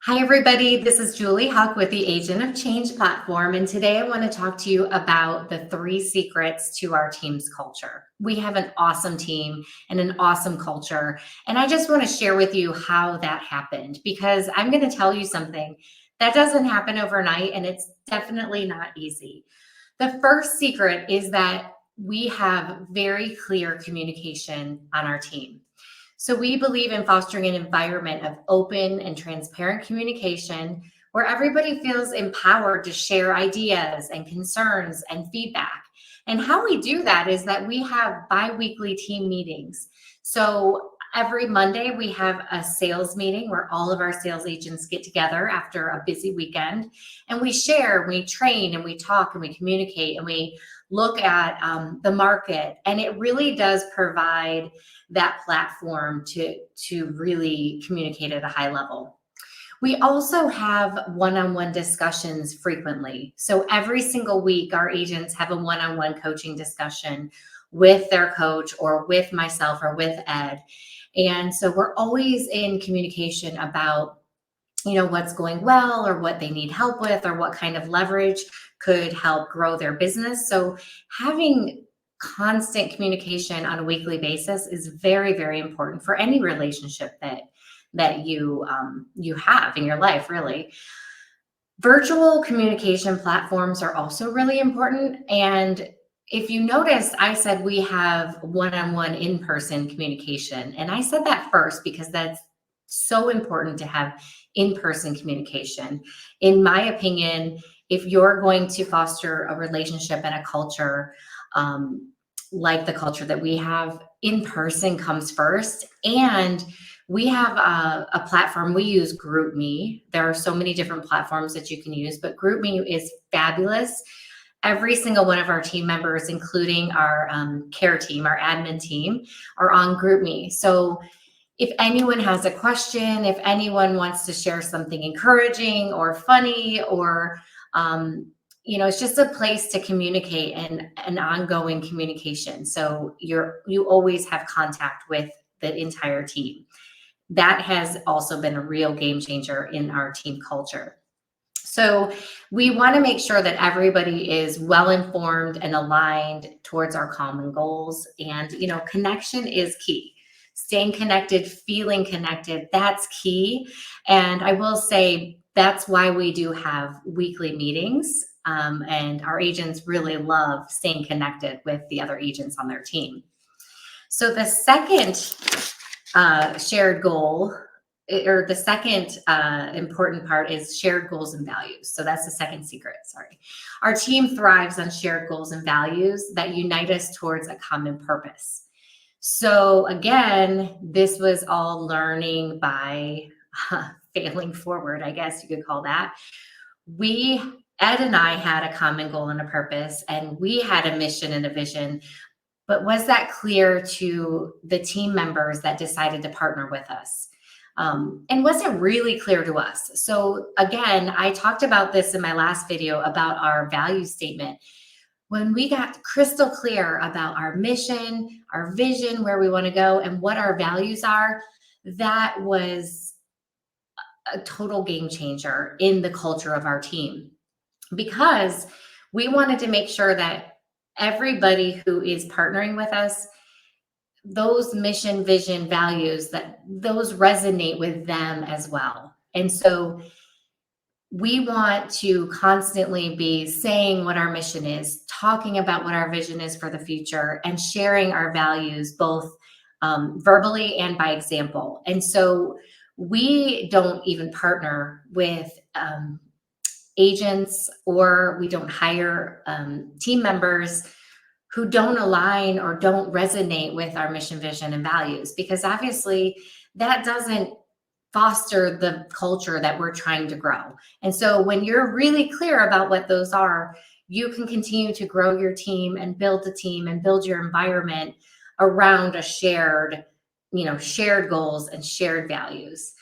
Hi, everybody. This is Julie Huck with the Agent of Change platform. And today I want to talk to you about the 3 secrets to our team's culture. We have an awesome team and an awesome culture. And I just want to share with you how that happened because I'm going to tell you something that doesn't happen overnight and it's definitely not easy. The first secret is that we have very clear communication on our team. So we believe in fostering an environment of open and transparent communication where everybody feels empowered to share ideas and concerns and feedback. And how we do that is that we have bi-weekly team meetings. So every Monday we have a sales meeting where all of our sales agents get together after a busy weekend and we share, we train and we talk and we communicate and we look at the market. And it really does provide that platform to really communicate at a high level. We also have one-on-one discussions frequently. So every single week, our agents have a one-on-one coaching discussion with their coach or with myself or with Ed. And so we're always in communication about, what's going well or what they need help with or what kind of leverage could help grow their business. So having constant communication on a weekly basis is very, very important for any relationship that you have in your life, really. Virtual communication platforms are also really important. And if you notice, I said we have one-on-one in-person communication. And I said that first because that's so important to have in-person communication. In my opinion, if you're going to foster a relationship and a culture like the culture that we have, in person comes first. And we have a platform. We use GroupMe. There are so many different platforms that you can use, but GroupMe is fabulous. Every single one of our team members, including our care team, our admin team, are on GroupMe. So if anyone has a question, if anyone wants to share something encouraging or funny or it's just a place to communicate and an ongoing communication. So you always have contact with the entire team. That has also been a real game changer in our team culture. So we want to make sure that everybody is well informed and aligned towards our common goals. And, connection is key. Staying connected, feeling connected, that's key. And I will say that's why we do have weekly meetings. And our agents really love staying connected with the other agents on their team. So the second shared goal, or the second important part, is shared goals and values. So that's the second secret, sorry. Our team thrives on shared goals and values that unite us towards a common purpose. So again, this was all learning by failing forward, I guess you could call that. Ed and I had a common goal and a purpose, and we had a mission and a vision. But was that clear to the team members that decided to partner with us? And was it really clear to us? So again, I talked about this in my last video about our value statement. When we got crystal clear about our mission, our vision, where we want to go, and what our values are, that was a total game changer in the culture of our team. Because we wanted to make sure that everybody who is partnering with us, those mission, vision, values, that those resonate with them as well. And so we want to constantly be saying what our mission is, talking about what our vision is for the future, and sharing our values both verbally and by example. And so we don't even partner with agents, or we don't hire team members who don't align or don't resonate with our mission, vision, and values, because obviously that doesn't foster the culture that we're trying to grow. And so when you're really clear about what those are, you can continue to grow your team and build the team and build your environment around a shared goals and shared values.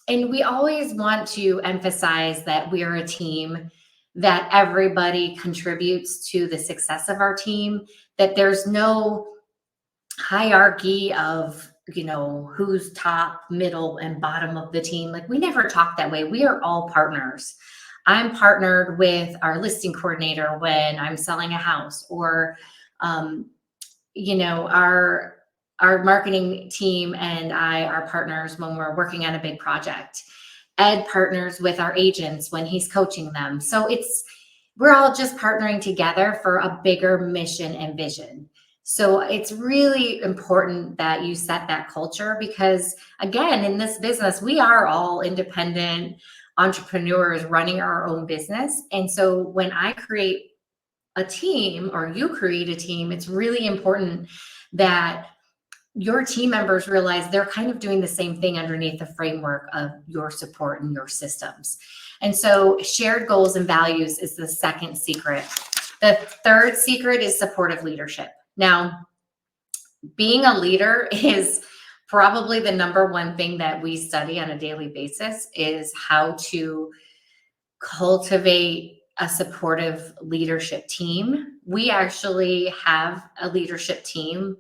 And we always want to emphasize that we are a team, that everybody contributes to the success of our team, that there's no hierarchy of who's top, middle, and bottom of the team. Like, we never talk that way. We are all partners. I'm partnered with our listing coordinator when I'm selling a house, or, our marketing team and I are partners when we're working on a big project. Ed partners with our agents when he's coaching them. So we're all just partnering together for a bigger mission and vision. So it's really important that you set that culture, because again, in this business, we are all independent entrepreneurs running our own business. And so when I create a team, or you create a team, it's really important that your team members realize they're kind of doing the same thing underneath the framework of your support and your systems. And so shared goals and values is the second secret. The third secret is supportive leadership. Now, being a leader is probably the number one thing that we study on a daily basis, is how to cultivate a supportive leadership team. We actually have a leadership team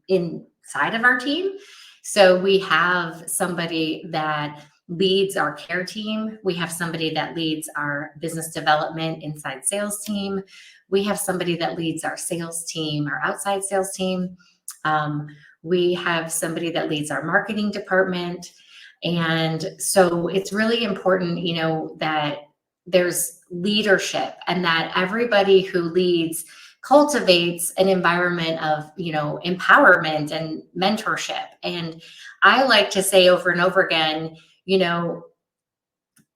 inside of our team. So we have somebody that leads our care team. We have somebody that leads our business development inside sales team. We have somebody that leads our sales team, our outside sales team. We have somebody that leads our marketing department. And so it's really important, that there's leadership, and that everybody who leads cultivates an environment of, empowerment and mentorship. And I like to say over and over again,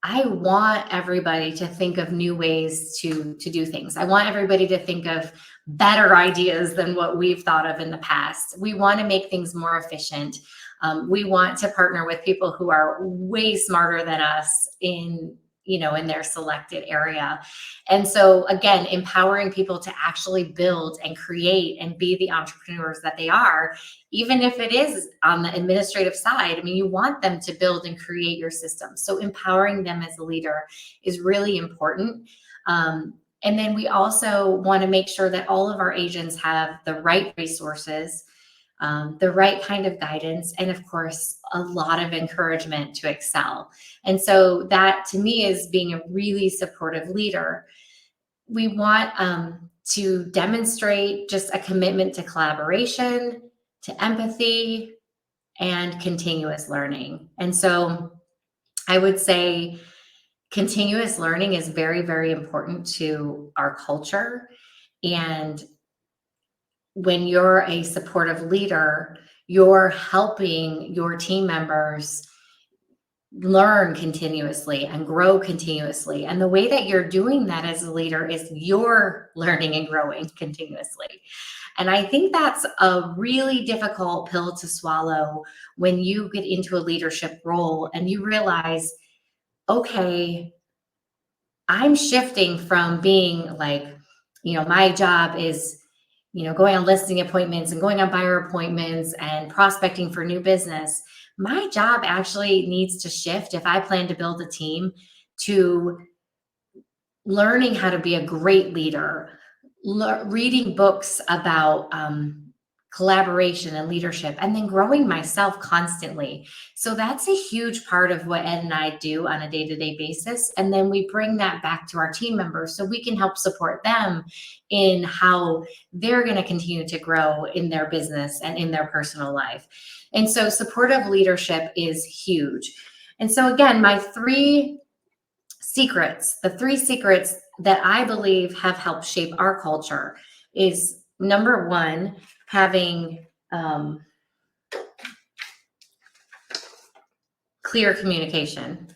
I want everybody to think of new ways to do things. I want everybody to think of better ideas than what we've thought of in the past. We want to make things more efficient. We want to partner with people who are way smarter than us in their selected area. And so again, empowering people to actually build and create and be the entrepreneurs that they are, even if it is on the administrative side. I mean, you want them to build and create your system. So empowering them as a leader is really important. And then we also want to make sure that all of our agents have the right resources, the right kind of guidance, and of course, a lot of encouragement to excel. And so that, to me, is being a really supportive leader. We want to demonstrate just a commitment to collaboration, to empathy, and continuous learning. And so I would say continuous learning is very, very important to our culture. And when you're a supportive leader, you're helping your team members learn continuously and grow continuously. And the way that you're doing that as a leader is you're learning and growing continuously. And I think that's a really difficult pill to swallow when you get into a leadership role and you realize, okay, I'm shifting from being like, my job is going on listing appointments and going on buyer appointments and prospecting for new business. My job actually needs to shift, if I plan to build a team, to learning how to be a great leader, reading books about collaboration and leadership, and then growing myself constantly. So that's a huge part of what Ed and I do on a day-to-day basis. And then we bring that back to our team members so we can help support them in how they're going to continue to grow in their business and in their personal life. And so supportive leadership is huge. And so again, my three secrets, the three secrets that I believe have helped shape our culture is, number one, having clear communication.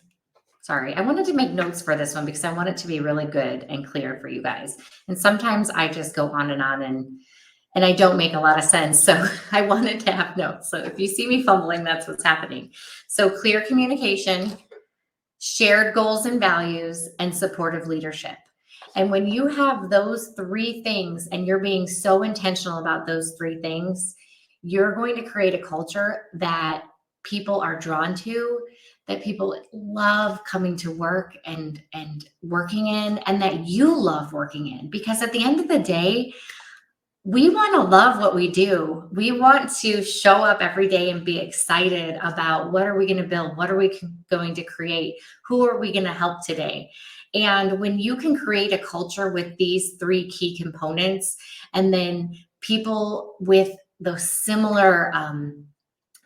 Sorry, I wanted to make notes for this one because I want it to be really good and clear for you guys. And sometimes I just go on and I don't make a lot of sense. So I wanted to have notes. So if you see me fumbling, that's what's happening. So clear communication, shared goals and values, and supportive leadership. And when you have those three things and you're being so intentional about those three things, you're going to create a culture that people are drawn to, that people love coming to work and working in, and that you love working in. Because at the end of the day, We want to love what we do. We want to show up every day and be excited about what are we going to build? What are we going to create? Who are we going to help today? And when you can create a culture with these three key components, and then people with those similar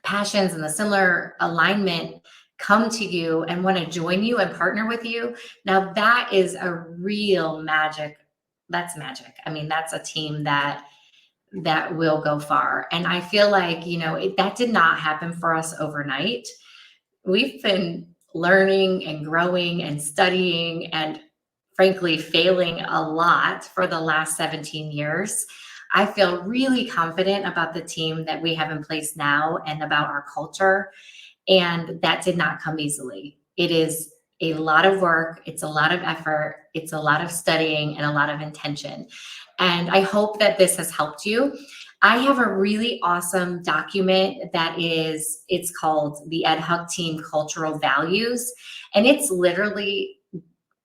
passions and the similar alignment come to you and want to join you and partner with you, now that is a real magic. That's magic. I mean, that's a team that will go far. And I feel like, that did not happen for us overnight. We've been learning and growing and studying and frankly failing a lot for the last 17 years. I feel really confident about the team that we have in place now and about our culture. And that did not come easily. It is a lot of work, it's a lot of effort, it's a lot of studying, and a lot of intention. And I hope that this has helped you. I have a really awesome document it's called the Ed Huck Team Cultural Values. And it's literally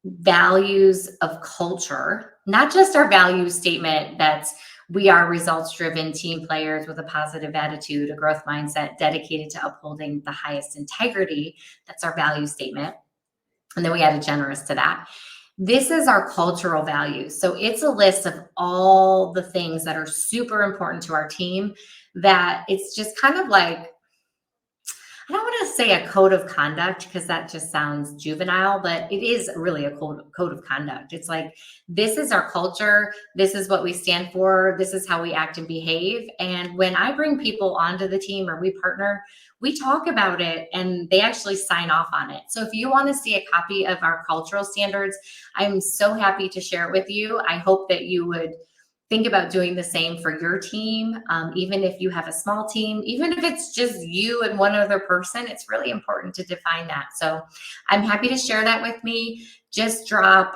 values of culture, not just our value statement that's we are results-driven team players with a positive attitude, a growth mindset, dedicated to upholding the highest integrity. That's our value statement. And then we added generous to that. This is our cultural values. So it's a list of all the things that are super important to our team, that it's just kind of like, I don't want to say a code of conduct because that just sounds juvenile, but it is really a code of conduct. It's like, this is our culture. This is what we stand for. This is how we act and behave. And when I bring people onto the team or we partner, we talk about it and they actually sign off on it. So if you want to see a copy of our cultural standards, I'm so happy to share it with you. I hope that you would think about doing the same for your team. Even if you have a small team, even if it's just you and one other person, it's really important to define that. So I'm happy to share that with me. Just drop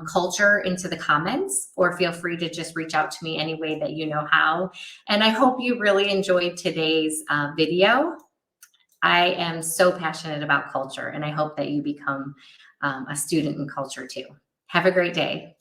culture into the comments, or feel free to just reach out to me any way that you know how. And I hope you really enjoyed today's video. I am so passionate about culture, and I hope that you become a student in culture too. Have a great day.